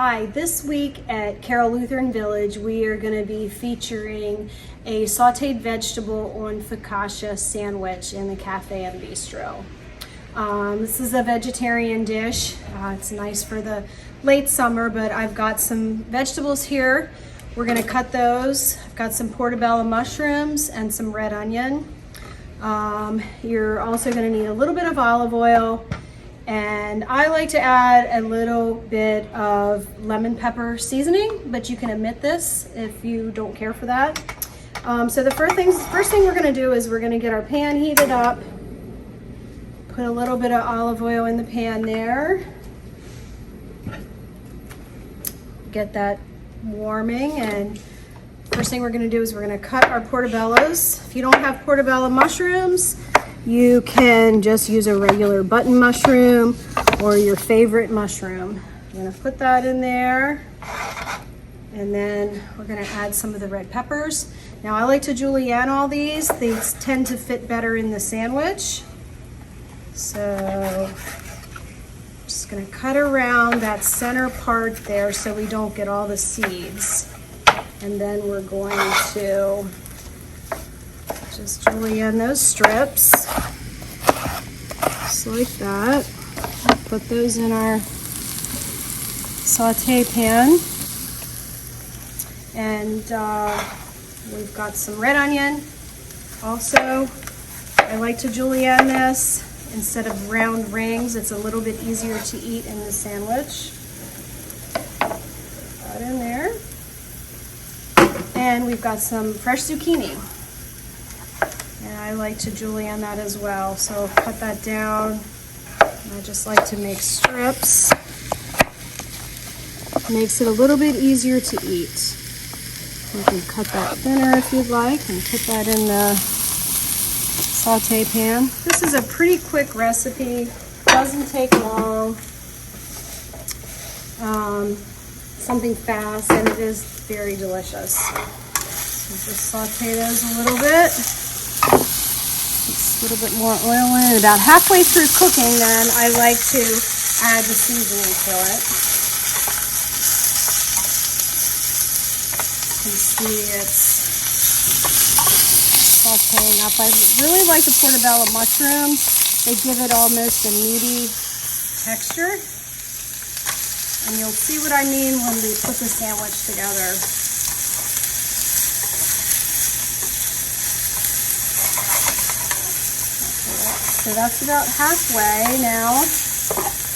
Hi, this week at Carroll Lutheran Village, we are going to be featuring a sauteed vegetable on focaccia sandwich in the cafe and bistro. This is a vegetarian dish. It's nice for the late summer, but I've got some vegetables here. We're going to cut those. I've got some portobello mushrooms and some red onion. You're also going to need a little bit of olive oil. And I like to add a little bit of lemon pepper seasoning, but you can omit this if you don't care for that. So the first thing we're gonna do is we're gonna get our pan heated up, put a little bit of olive oil in the pan there, get that warming, and first thing we're gonna do is we're gonna cut our portobellos. If you don't have portobello mushrooms, you can just use a regular button mushroom or your favorite mushroom. I'm gonna put that in there, and then we're gonna add some of the red peppers. Now I like to julienne all these. These tend to fit better in the sandwich. So I'm just gonna cut around that center part there so we don't get all the seeds. And then we're going to just julienne those strips, just like that. Put those in our saute pan. And we've got some red onion. Also, I like to julienne this instead of round rings. It's a little bit easier to eat in the sandwich. Put that in there. And we've got some fresh zucchini. And I like to julienne that as well. So cut that down. And I just like to make strips. Makes it a little bit easier to eat. You can cut that thinner if you'd like and put that in the saute pan. This is a pretty quick recipe. Doesn't take long. Something fast, and it is very delicious. So just saute those a little bit. Just a little bit more oil in it. About halfway through cooking, then I like to add the seasoning to it. You can see it's sauteing up. I really like the portobello mushrooms. They give it almost a meaty texture. And you'll see what I mean when we put the sandwich together. So that's about halfway now.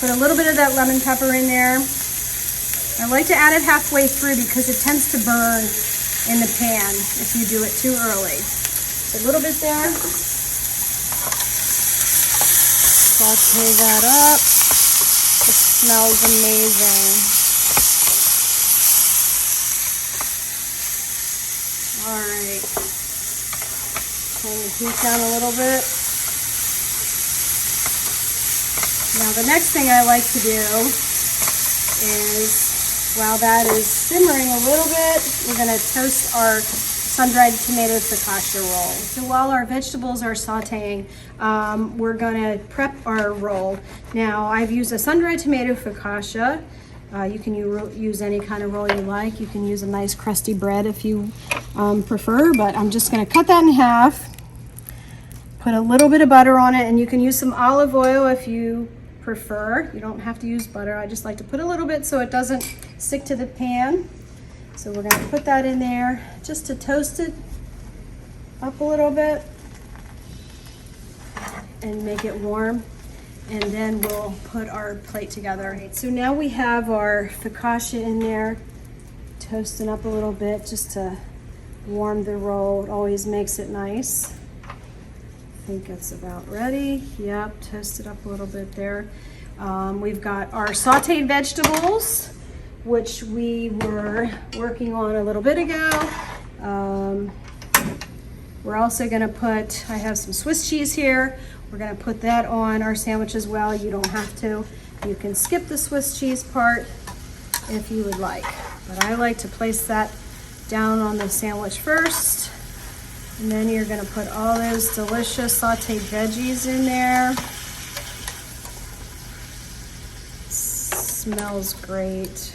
Put a little bit of that lemon pepper in there. I like to add it halfway through because it tends to burn in the pan if you do it too early. So a little bit there. Saute that up. It smells amazing. All right. Turn the heat down a little bit. Now the next thing I like to do is, while that is simmering a little bit, we're going to toast our sun-dried tomato focaccia roll. So while our vegetables are sauteing, we're going to prep our roll. Now I've used a sun-dried tomato focaccia. You can use any kind of roll you like. You can use a nice crusty bread if you prefer, but I'm just going to cut that in half. Put a little bit of butter on it, and you can use some olive oil if you prefer. You don't have to use butter. I just like to put a little bit so it doesn't stick to the pan. So we're going to put that in there just to toast it up a little bit and make it warm. And then we'll put our plate together. So now we have our focaccia in there, toasting up a little bit just to warm the roll. It always makes it nice. I think it's about ready. Yep, toast it up a little bit there. We've got our sauteed vegetables, which we were working on a little bit ago. We're also gonna put, I have some Swiss cheese here. We're gonna put that on our sandwich as well. You don't have to. You can skip the Swiss cheese part if you would like. But I like to place that down on the sandwich first. And then you're gonna put all those delicious sauteed veggies in there. Smells great.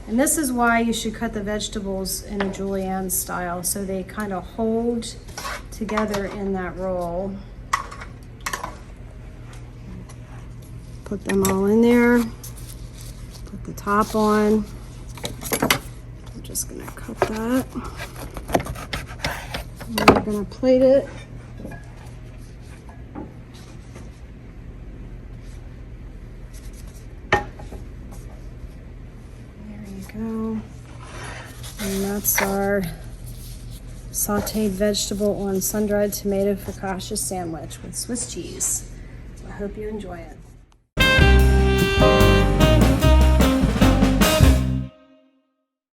And this is why you should cut the vegetables in a julienne style, so they kind of hold together in that roll. Put them all in there. Put the top on. I'm just gonna cut that. And we're gonna plate it. Go. And that's our sauteed vegetable on sun-dried tomato focaccia sandwich with Swiss cheese. So I hope you enjoy it.